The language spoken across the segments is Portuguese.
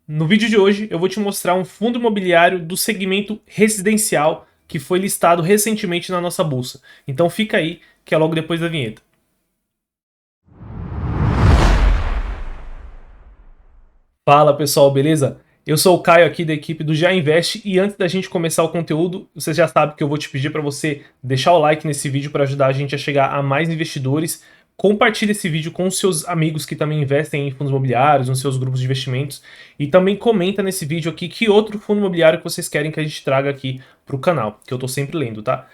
No vídeo de hoje eu vou te mostrar um fundo imobiliário do segmento residencial que foi listado recentemente na nossa bolsa. Então fica aí que é logo depois da vinheta. Fala pessoal, beleza? Eu sou o Caio aqui da equipe do Já Invest e antes da gente começar o conteúdo, você já sabe que eu vou te pedir para você deixar o like nesse vídeo para ajudar a gente a chegar a mais investidores. Compartilhe esse vídeo com os seus amigos que também investem em fundos imobiliários, nos seus grupos de investimentos e também comenta nesse vídeo aqui que outro fundo imobiliário que vocês querem que a gente traga aqui para o canal, que eu estou sempre lendo, tá?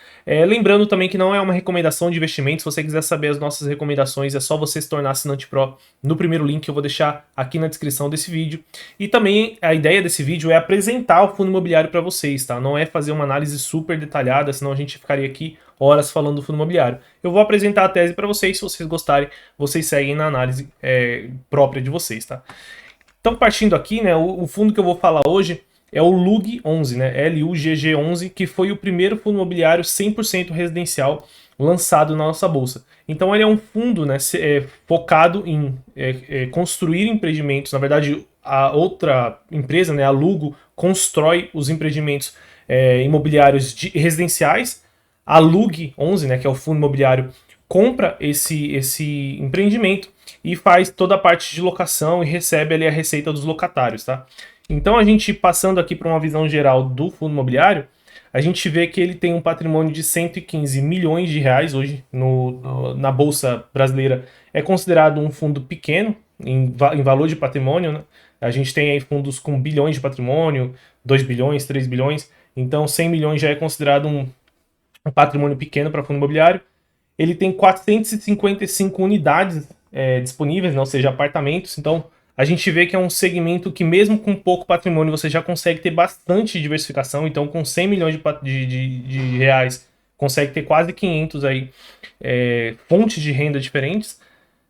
Lembrando também que não é uma recomendação de investimento, se você quiser saber as nossas recomendações é só você se tornar assinante Pro no primeiro link que eu vou deixar aqui na descrição desse vídeo. E também a ideia desse vídeo é apresentar o fundo imobiliário para vocês, tá? Não é fazer uma análise super detalhada, senão a gente ficaria aqui horas falando do fundo imobiliário. Eu vou apresentar a tese para vocês, se vocês gostarem, vocês seguem na análise própria de vocês, tá? Então, partindo aqui, né, o fundo que eu vou falar hoje é o LUG11, né, LUGG11, que foi o primeiro fundo imobiliário 100% residencial lançado na nossa bolsa. Então, ele é um fundo, né, focado em construir empreendimentos. Na verdade, a outra empresa, né, a Lugo, constrói os empreendimentos imobiliários residenciais. A LUG11, né, que é o fundo imobiliário, compra esse empreendimento e faz toda a parte de locação e recebe ali a receita dos locatários, tá? Então a gente passando aqui para uma visão geral do fundo imobiliário, a gente vê que ele tem um patrimônio de 115 milhões de reais hoje na Bolsa Brasileira. É considerado um fundo pequeno em valor de patrimônio, né? A gente tem aí fundos com bilhões de patrimônio, 2 bilhões, 3 bilhões. Então 100 milhões já é considerado um patrimônio pequeno para fundo imobiliário. Ele tem 455 unidades disponíveis, né, ou seja, apartamentos. Então, a gente vê que é um segmento que, mesmo com pouco patrimônio, você já consegue ter bastante diversificação. Então, com 100 milhões de reais, consegue ter quase 500 aí, fontes de renda diferentes.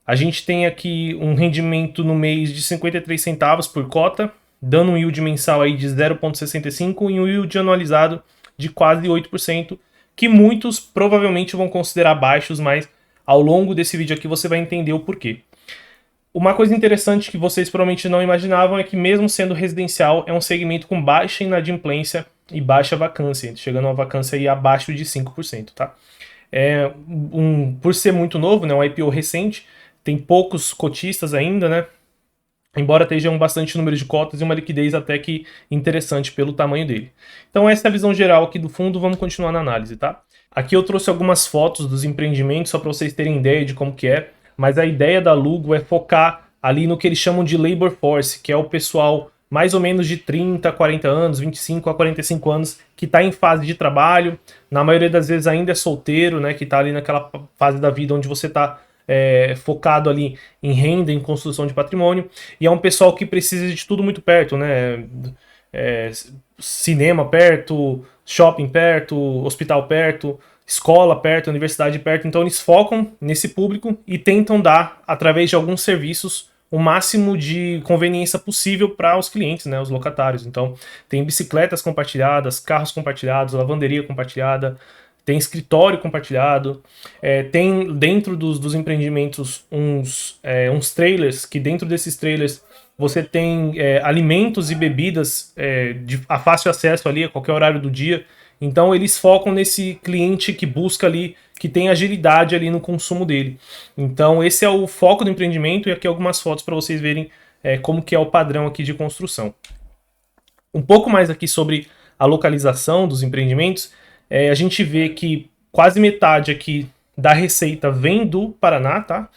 A gente tem aqui um rendimento no mês de 53 centavos por cota, dando um yield mensal aí de 0,65 e um yield anualizado de quase 8%, que muitos provavelmente vão considerar baixos, mas ao longo desse vídeo aqui você vai entender o porquê. Uma coisa interessante que vocês provavelmente não imaginavam é que, mesmo sendo residencial, é um segmento com baixa inadimplência e baixa vacância, chegando a uma vacância aí abaixo de 5%, tá? Por ser muito novo, né, um IPO recente, tem poucos cotistas ainda, né? Embora esteja um bastante número de cotas e uma liquidez até que interessante pelo tamanho dele. Então essa é a visão geral aqui do fundo, vamos continuar na análise, tá? Aqui eu trouxe algumas fotos dos empreendimentos só para vocês terem ideia de como que é, mas a ideia da Lugo é focar ali no que eles chamam de labor force, que é o pessoal mais ou menos de 30 a 40 anos, 25 a 45 anos, que está em fase de trabalho, na maioria das vezes ainda é solteiro, né, que está ali naquela fase da vida onde você está focado ali em renda, em construção de patrimônio, e é um pessoal que precisa de tudo muito perto, né? Cinema perto, shopping perto, hospital perto, escola perto, universidade perto. Então eles focam nesse público e tentam dar, através de alguns serviços, o máximo de conveniência possível para os clientes, né, os locatários. Então tem bicicletas compartilhadas, carros compartilhados, lavanderia compartilhada, tem escritório compartilhado, tem dentro dos empreendimentos uns trailers, que dentro desses trailers você tem alimentos e bebidas a fácil acesso ali a qualquer horário do dia. Então eles focam nesse cliente que busca ali, que tem agilidade ali no consumo dele. Então esse é o foco do empreendimento e aqui algumas fotos para vocês verem como que é o padrão aqui de construção. Um pouco mais aqui sobre a localização dos empreendimentos. A gente vê que quase metade aqui da receita vem do Paraná, tá?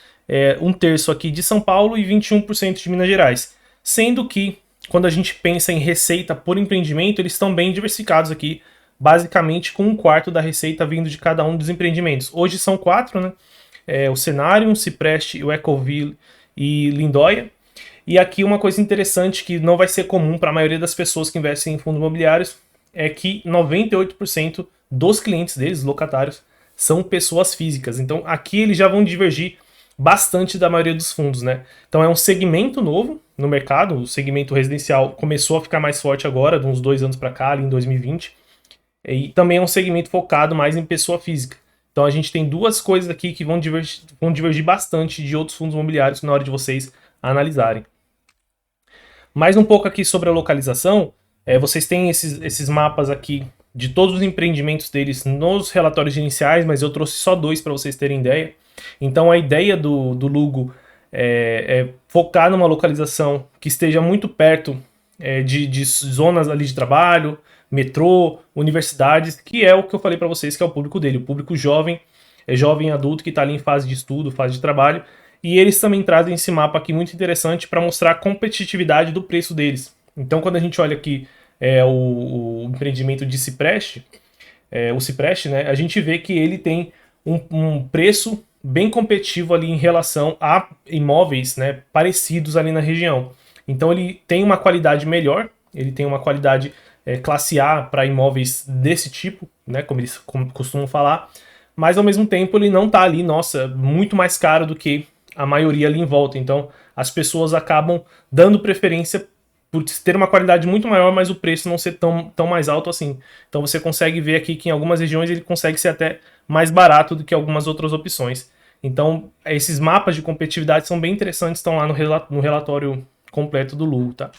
Um terço aqui de São Paulo e 21% de Minas Gerais. Sendo que, quando a gente pensa em receita por empreendimento, eles estão bem diversificados aqui, basicamente com um quarto da receita vindo de cada um dos empreendimentos. Hoje são 4, né? O Cenário, o Cipreste, o Ecoville e Lindóia. E aqui uma coisa interessante que não vai ser comum para a maioria das pessoas que investem em fundos imobiliários é que 98% dos clientes deles, locatários, são pessoas físicas. Então aqui eles já vão divergir bastante da maioria dos fundos, né? Então é um segmento novo no mercado, o segmento residencial começou a ficar mais forte agora, de uns 2 anos para cá, ali em 2020, e também é um segmento focado mais em pessoa física. Então a gente tem duas coisas aqui que vão divergir bastante de outros fundos imobiliários na hora de vocês analisarem. Mais um pouco aqui sobre a localização, vocês têm esses mapas aqui de todos os empreendimentos deles nos relatórios iniciais, mas eu trouxe só 2 para vocês terem ideia. Então a ideia do Lugo é focar numa localização que esteja muito perto de zonas ali de trabalho, metrô, universidades, que é o que eu falei para vocês que é o público dele, o público jovem, jovem adulto que está ali em fase de estudo, fase de trabalho. E eles também trazem esse mapa aqui muito interessante para mostrar a competitividade do preço deles. Então, quando a gente olha aqui o empreendimento de Cipreste, o Cipreste, né, a gente vê que ele tem um preço bem competitivo ali em relação a imóveis, né, parecidos ali na região. Então ele tem uma qualidade melhor, ele tem uma qualidade classe A para imóveis desse tipo, né, como eles costumam falar, mas ao mesmo tempo ele não está ali, nossa, muito mais caro do que a maioria ali em volta. Então as pessoas acabam dando preferência por ter uma qualidade muito maior, mas o preço não ser tão mais alto assim. Então você consegue ver aqui que em algumas regiões ele consegue ser até mais barato do que algumas outras opções. Então esses mapas de competitividade são bem interessantes, estão lá no relatório completo do Lugo, tá?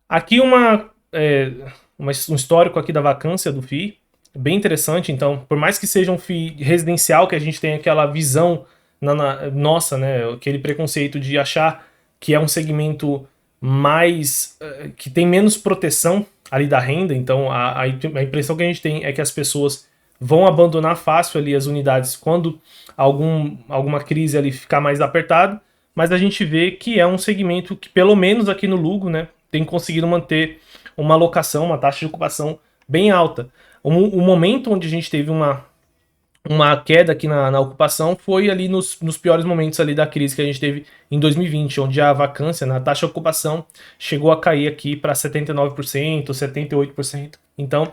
Aqui um histórico aqui da vacância do FII, bem interessante. Então, por mais que seja um FII residencial, que a gente tem aquela visão nossa, né, aquele preconceito de achar que é um segmento mais que tem menos proteção ali da renda. Então a impressão que a gente tem é que as pessoas vão abandonar fácil ali as unidades quando alguma crise ali ficar mais apertada, mas a gente vê que é um segmento que, pelo menos aqui no Lugo, né, tem conseguido manter uma alocação, uma taxa de ocupação bem alta. O momento onde a gente teve uma queda aqui na ocupação foi ali nos piores momentos ali da crise que a gente teve em 2020, onde a vacância, na taxa de ocupação, chegou a cair aqui para 79%, 78%. Então,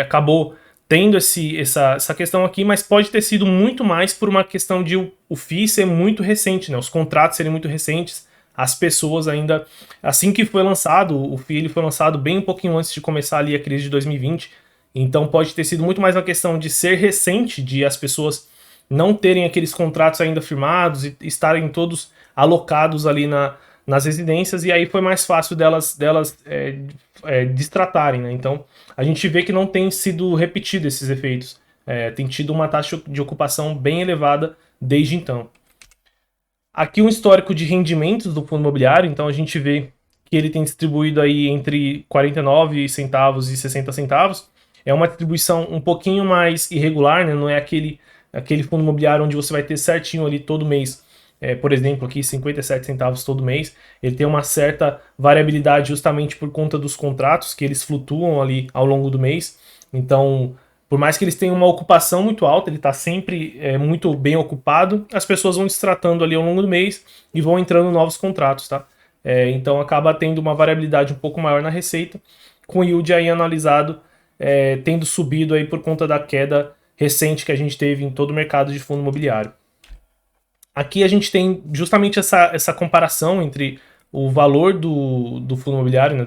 acabou tendo essa questão aqui, mas pode ter sido muito mais por uma questão de o FII ser muito recente, né? Os contratos serem muito recentes, as pessoas ainda, assim que foi lançado, o FII ele foi lançado bem um pouquinho antes de começar ali a crise de 2020, então pode ter sido muito mais uma questão de ser recente, de as pessoas não terem aqueles contratos ainda firmados e estarem todos alocados ali nas residências, e aí foi mais fácil delas destratarem, né? Então a gente vê que não tem sido repetido esses efeitos, tem tido uma taxa de ocupação bem elevada desde então. Aqui um histórico de rendimentos do fundo imobiliário, então a gente vê que ele tem distribuído aí entre 49 centavos e 60 centavos. É uma distribuição um pouquinho mais irregular, né? Não é aquele fundo imobiliário onde você vai ter certinho ali todo mês, por exemplo, aqui 57 centavos todo mês. Ele tem uma certa variabilidade justamente por conta dos contratos, que eles flutuam ali ao longo do mês. Então, por mais que eles tenham uma ocupação muito alta, ele está sempre muito bem ocupado, as pessoas vão destratando ali ao longo do mês e vão entrando novos contratos, tá? Então acaba tendo uma variabilidade um pouco maior na receita, com o yield aí analisado tendo subido aí por conta da queda recente que a gente teve em todo o mercado de fundo imobiliário. Aqui a gente tem justamente essa comparação entre o valor do fundo imobiliário, né,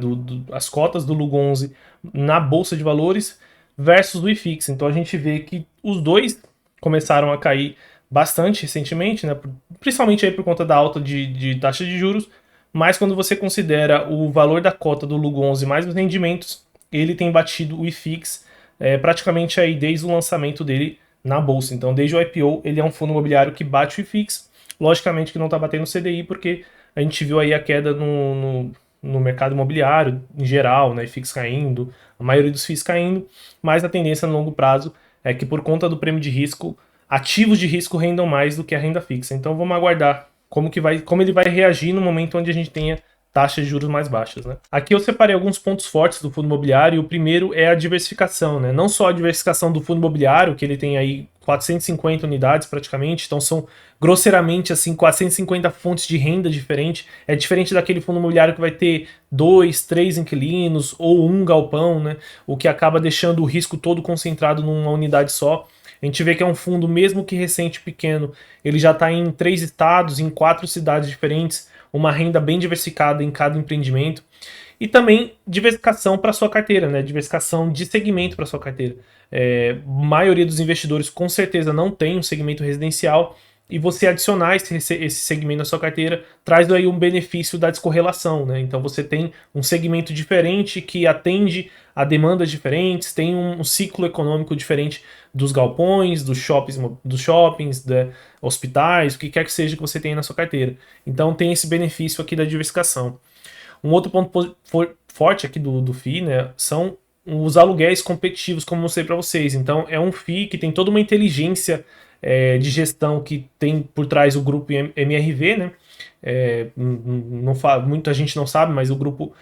as cotas do Lugo 11 na Bolsa de Valores versus o IFIX. Então a gente vê que os dois começaram a cair bastante recentemente, né, principalmente aí por conta da alta de taxa de juros, mas quando você considera o valor da cota do Lugo 11 mais os rendimentos, ele tem batido o IFIX praticamente aí desde o lançamento dele na bolsa. Então, desde o IPO, ele é um fundo imobiliário que bate o IFIX. Logicamente que não está batendo o CDI, porque a gente viu aí a queda no mercado imobiliário em geral, né? IFIX caindo, a maioria dos FIIs caindo, mas a tendência no longo prazo é que, por conta do prêmio de risco, ativos de risco rendam mais do que a renda fixa. Então, vamos aguardar como ele vai reagir no momento onde a gente tenha taxas de juros mais baixas, né? Aqui eu separei alguns pontos fortes do fundo imobiliário, e o primeiro é a diversificação, né? Não só a diversificação do fundo imobiliário, que ele tem aí 450 unidades praticamente, então são grosseiramente assim 450 fontes de renda diferentes. É diferente daquele fundo imobiliário que vai ter 2, 3 inquilinos ou um galpão, né? O que acaba deixando o risco todo concentrado numa unidade só. A gente vê que é um fundo, mesmo que recente, pequeno, ele já está em 3 estados, em 4 cidades diferentes, uma renda bem diversificada em cada empreendimento. E também diversificação para sua carteira, né? Diversificação de segmento para sua carteira. A maioria dos investidores com certeza não tem um segmento residencial, e você adicionar esse segmento na sua carteira traz aí um benefício da descorrelação, né? Então você tem um segmento diferente que atende a demandas diferentes, tem um ciclo econômico diferente dos galpões, dos shoppings, hospitais, o que quer que seja que você tenha na sua carteira. Então tem esse benefício aqui da diversificação. Um outro ponto forte aqui do FII, né, são os aluguéis competitivos, como eu mostrei para vocês. Então é um FII que tem toda uma inteligência de gestão que tem por trás o grupo MRV, né? Muita gente não sabe, mas o grupo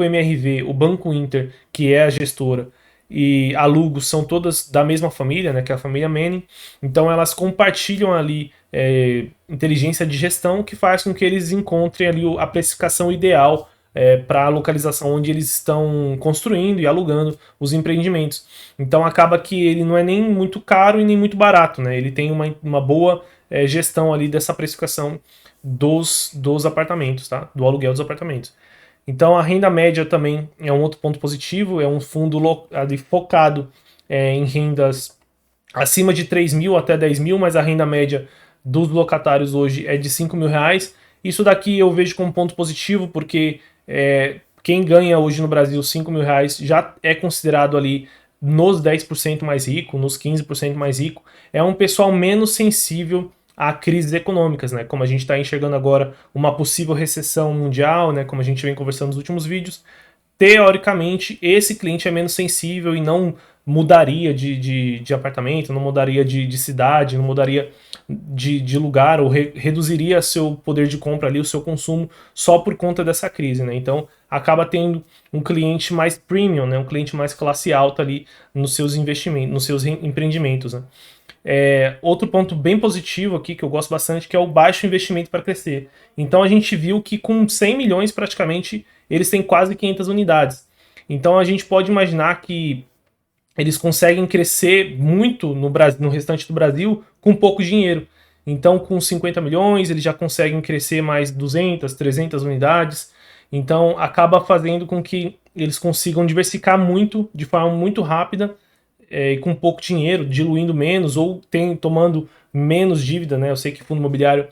MRV, o Banco Inter, que é a gestora, e a Lugos são todas da mesma família, né, que é a família Manning. Então elas compartilham ali inteligência de gestão que faz com que eles encontrem ali a precificação ideal para a localização onde eles estão construindo e alugando os empreendimentos. Então acaba que ele não é nem muito caro e nem muito barato, né? Ele tem uma boa gestão ali dessa precificação dos apartamentos, tá? Do aluguel dos apartamentos. Então a renda média também é um outro ponto positivo, é um fundo ali focado em rendas acima de 3 mil até 10 mil, mas a renda média dos locatários hoje é de 5 mil reais. Isso daqui eu vejo como ponto positivo, porque quem ganha hoje no Brasil 5 mil reais já é considerado ali nos 10% mais rico, nos 15% mais rico. É um pessoal menos sensível a crises econômicas, né? Como a gente está enxergando agora uma possível recessão mundial, né? Como a gente vem conversando nos últimos vídeos, teoricamente esse cliente é menos sensível e não mudaria de apartamento, não mudaria de cidade, não mudaria de lugar, ou reduziria seu poder de compra ali, o seu consumo, só por conta dessa crise, né? Então acaba tendo um cliente mais premium, né? Um cliente mais classe alta ali nos seus investimentos, nos seus empreendimentos, né? Outro ponto bem positivo aqui, que eu gosto bastante, que é o baixo investimento para crescer. Então a gente viu que com 100 milhões praticamente, eles têm quase 500 unidades. Então a gente pode imaginar que eles conseguem crescer muito no restante do Brasil com pouco dinheiro. Então com 50 milhões eles já conseguem crescer mais 200, 300 unidades. Então acaba fazendo com que eles consigam diversificar muito, de forma muito rápida, com pouco dinheiro, diluindo menos ou tomando menos dívida, né? Eu sei que fundo imobiliário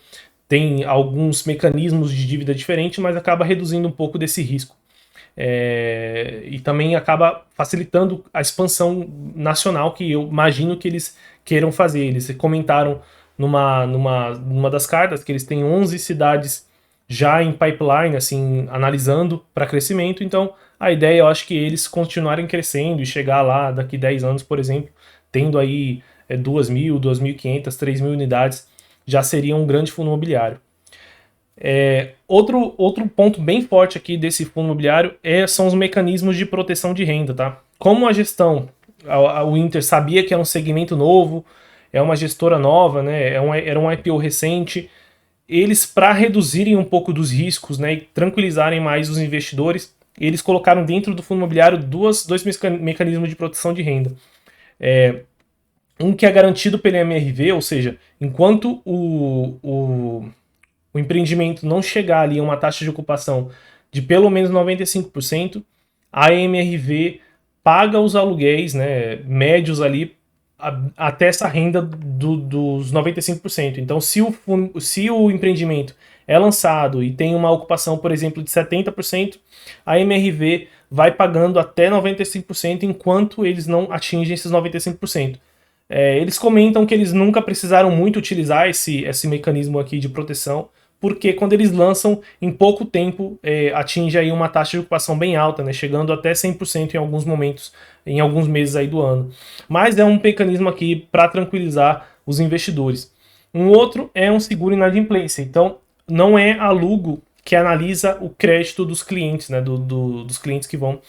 tem alguns mecanismos de dívida diferentes, mas acaba reduzindo um pouco desse risco. E também acaba facilitando a expansão nacional que eu imagino que eles queiram fazer. Eles comentaram numa das cartas que eles têm 11 cidades já em pipeline, assim, analisando para crescimento. Então a ideia, eu acho que eles continuarem crescendo e chegar lá daqui 10 anos, por exemplo, tendo aí 2.000, 2.500, 3.000 unidades, já seria um grande fundo imobiliário. Outro ponto bem forte aqui desse fundo imobiliário são os mecanismos de proteção de renda, tá? Como a gestão, o Inter sabia que era um segmento novo, é uma gestora nova, né? Era um IPO recente, eles, para reduzirem um pouco dos riscos, né, e tranquilizarem mais os investidores, eles colocaram dentro do fundo imobiliário dois mecanismos de proteção de renda. Um que é garantido pelo MRV, ou seja, enquanto o empreendimento não chegar ali a uma taxa de ocupação de pelo menos 95%, a MRV paga os aluguéis, né, médios ali até essa renda dos 95%. Então, se o empreendimento é lançado e tem uma ocupação, por exemplo, de 70%, a MRV vai pagando até 95% enquanto eles não atingem esses 95%. Eles comentam que eles nunca precisaram muito utilizar esse mecanismo aqui de proteção, porque quando eles lançam, em pouco tempo, atinge aí uma taxa de ocupação bem alta, né, chegando até 100% em alguns momentos, em alguns meses aí do ano. Mas é um mecanismo aqui para tranquilizar os investidores. Um outro é um seguro inadimplência. Então, não é a Lugo que analisa o crédito dos clientes, né, dos clientes que vão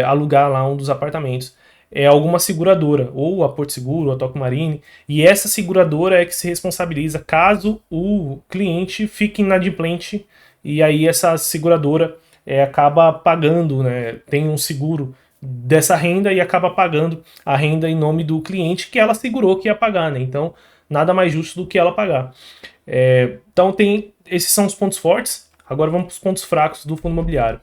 alugar lá um dos apartamentos. É alguma seguradora, ou a Porto Seguro, ou a Toco Marine, e essa seguradora é que se responsabiliza caso o cliente fique inadimplente, e aí essa seguradora acaba pagando, né, tem um seguro dessa renda e acaba pagando a renda em nome do cliente que ela segurou que ia pagar, né? Então nada mais justo do que ela pagar. Então esses são os pontos fortes. Agora vamos para os pontos fracos do fundo imobiliário.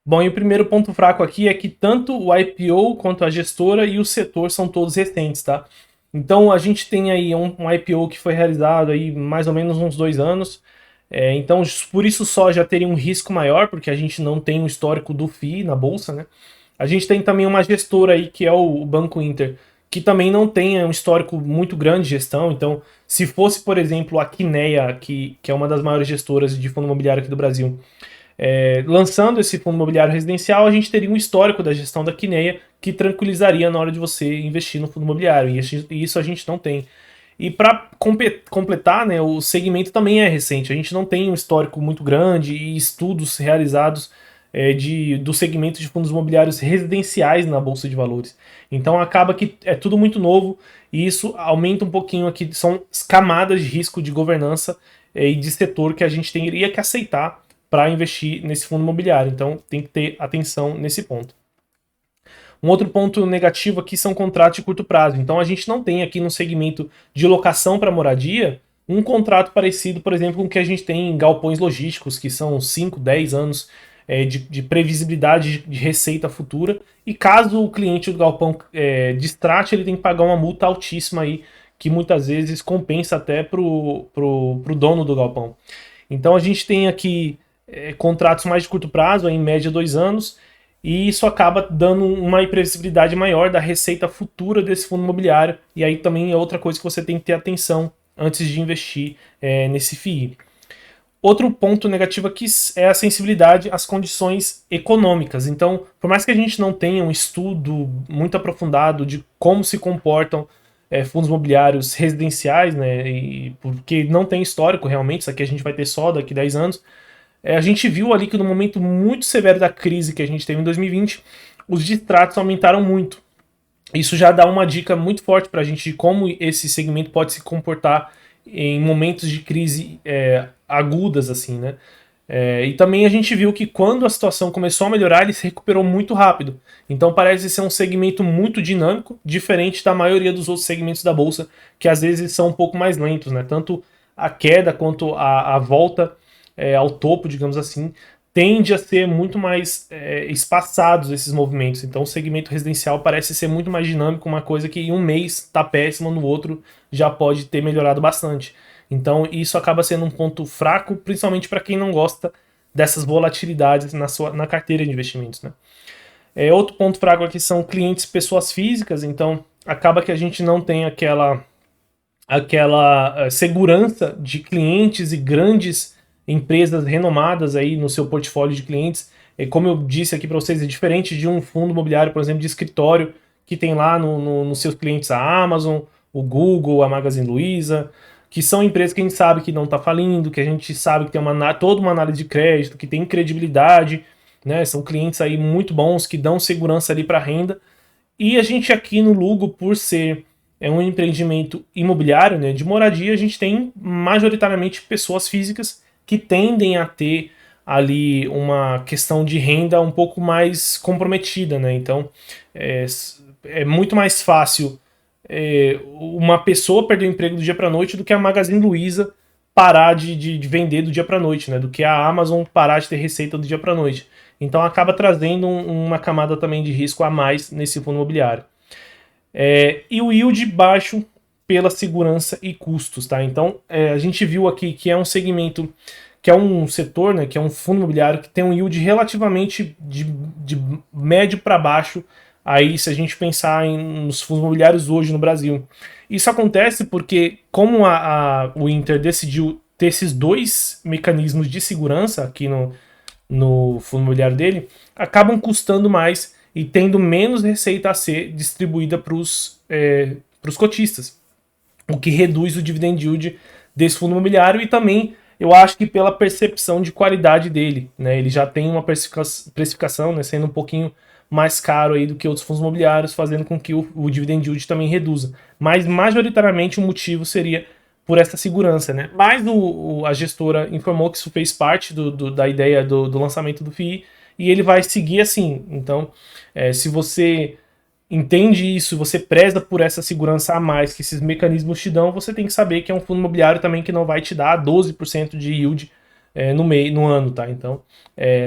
Bom, e o primeiro ponto fraco aqui é que tanto o IPO quanto a gestora e o setor são todos recentes, tá? Então a gente tem aí um IPO que foi realizado aí mais ou menos uns 2 anos. Então por isso só já teria um risco maior, porque a gente não tem um histórico do FII na bolsa, né? A gente tem também uma gestora aí que é o Banco Inter, que também não tem um histórico muito grande de gestão. Então, se fosse, por exemplo, a Quineia, que é uma das maiores gestoras de fundo imobiliário aqui do Brasil, lançando esse fundo imobiliário residencial, a gente teria um histórico da gestão da Quineia que tranquilizaria na hora de você investir no fundo imobiliário. E isso a gente não tem. E para completar, né, o segmento também é recente. A gente não tem um histórico muito grande e estudos realizados do segmento de fundos imobiliários residenciais na Bolsa de Valores. Então acaba que é tudo muito novo e isso aumenta um pouquinho aqui. São camadas de risco de governança e de setor que a gente teria que aceitar para investir nesse fundo imobiliário. Então tem que ter atenção nesse ponto. Um outro ponto negativo aqui são contratos de curto prazo. Então a gente não tem aqui no segmento de locação para moradia um contrato parecido, por exemplo, com o que a gente tem em galpões logísticos, que são 5, 10 anos de previsibilidade de receita futura. E caso o cliente do galpão distrate, ele tem que pagar uma multa altíssima aí, que muitas vezes compensa até pro dono do galpão. Então a gente tem aqui contratos mais de curto prazo, em média 2 anos, e isso acaba dando uma imprevisibilidade maior da receita futura desse fundo imobiliário. E aí também é outra coisa que você tem que ter atenção antes de investir nesse FII. Outro ponto negativo aqui é a sensibilidade às condições econômicas. Então, por mais que a gente não tenha um estudo muito aprofundado de como se comportam fundos imobiliários residenciais, né, e porque não tem histórico realmente, isso aqui a gente vai ter só daqui a 10 anos, a gente viu ali que no momento muito severo da crise que a gente teve em 2020, os distratos aumentaram muito. Isso já dá uma dica muito forte para a gente de como esse segmento pode se comportar em momentos de crise agudas, assim, né? E também a gente viu que quando a situação começou a melhorar, ele se recuperou muito rápido. Então parece ser um segmento muito dinâmico, diferente da maioria dos outros segmentos da bolsa, que às vezes são um pouco mais lentos, né? Tanto a queda quanto a volta ao topo, digamos assim, tende a ser muito mais espaçados esses movimentos. Então o segmento residencial parece ser muito mais dinâmico, uma coisa que em um mês está péssima, no outro já pode ter melhorado bastante. Então isso acaba sendo um ponto fraco, principalmente para quem não gosta dessas volatilidades na carteira de investimentos, né? Outro ponto fraco aqui são clientes pessoas físicas, então acaba que a gente não tem aquela segurança de clientes e grandes empresas renomadas aí no seu portfólio de clientes. Como eu disse aqui para vocês, é diferente de um fundo imobiliário, por exemplo, de escritório, que tem lá nos seus clientes a Amazon, o Google, a Magazine Luiza, que são empresas que a gente sabe que não está falindo, que a gente sabe que tem toda uma análise de crédito, que tem credibilidade, né? São clientes aí muito bons, que dão segurança ali para a renda. E a gente aqui no Lugo, por ser um empreendimento imobiliário, né, de moradia, a gente tem majoritariamente pessoas físicas que tendem a ter ali uma questão de renda um pouco mais comprometida, né? Então é muito mais fácil uma pessoa perder o emprego do dia para noite do que a Magazine Luiza parar de vender do dia para noite, né? Do que a Amazon parar de ter receita do dia para noite. Então acaba trazendo uma camada também de risco a mais nesse fundo imobiliário. E o yield baixo pela segurança e custos, tá? Então a gente viu aqui que é um segmento, que é um setor, né, que é um fundo imobiliário que tem um yield relativamente de médio para baixo, aí se a gente pensar nos fundos imobiliários hoje no Brasil. Isso acontece porque como o Inter decidiu ter esses dois mecanismos de segurança aqui no fundo imobiliário dele, acabam custando mais e tendo menos receita a ser distribuída para os cotistas, o que reduz o dividend yield desse fundo imobiliário e também eu acho que pela percepção de qualidade dele, né? Ele já tem uma precificação, né, sendo um pouquinho mais caro aí do que outros fundos imobiliários, fazendo com que o dividend yield também reduza. Mas majoritariamente o motivo seria por essa segurança, né? Mas a gestora informou que isso fez parte da ideia do lançamento do FII e ele vai seguir assim. Então, se você entende isso, você preza por essa segurança a mais que esses mecanismos te dão, você tem que saber que é um fundo imobiliário também que não vai te dar 12% de yield no ano, tá? Então,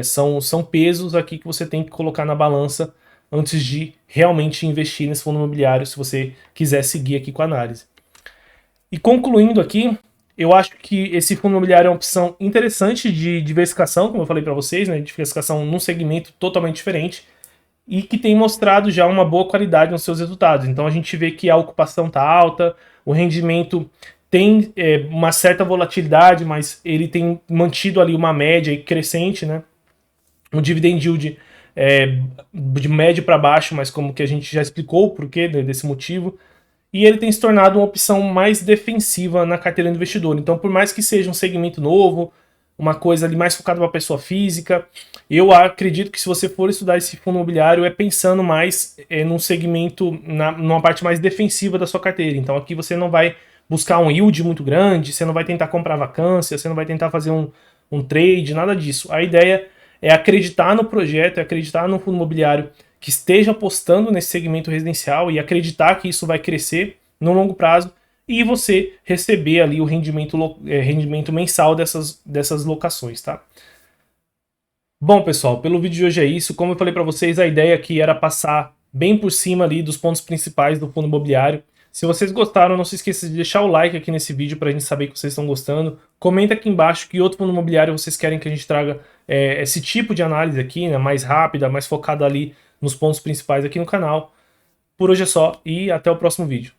são pesos aqui que você tem que colocar na balança antes de realmente investir nesse fundo imobiliário, se você quiser seguir aqui com a análise. E concluindo aqui, eu acho que esse fundo imobiliário é uma opção interessante de diversificação, como eu falei para vocês, né, diversificação num segmento totalmente diferente, e que tem mostrado já uma boa qualidade nos seus resultados. Então a gente vê que a ocupação está alta, o rendimento tem uma certa volatilidade, mas ele tem mantido ali uma média crescente, né? O dividend yield de médio para baixo, mas como que a gente já explicou o porquê desse motivo. E ele tem se tornado uma opção mais defensiva na carteira do investidor. Então, por mais que seja um segmento novo, uma coisa ali mais focada para a pessoa física, eu acredito que se você for estudar esse fundo imobiliário, é pensando mais num segmento, numa parte mais defensiva da sua carteira. Então, aqui você não vai buscar um yield muito grande, você não vai tentar comprar vacância, você não vai tentar fazer um trade, nada disso. A ideia é acreditar no projeto, é acreditar no fundo imobiliário que esteja apostando nesse segmento residencial e acreditar que isso vai crescer no longo prazo e você receber ali o rendimento mensal dessas locações, tá? Bom, pessoal, pelo vídeo de hoje é isso. Como eu falei para vocês, a ideia aqui era passar bem por cima ali dos pontos principais do fundo imobiliário. Se vocês gostaram, não se esqueça de deixar o like aqui nesse vídeo para a gente saber que vocês estão gostando. Comenta aqui embaixo que outro fundo imobiliário vocês querem que a gente traga esse tipo de análise aqui, né, mais rápida, mais focada ali nos pontos principais aqui no canal. Por hoje é só e até o próximo vídeo.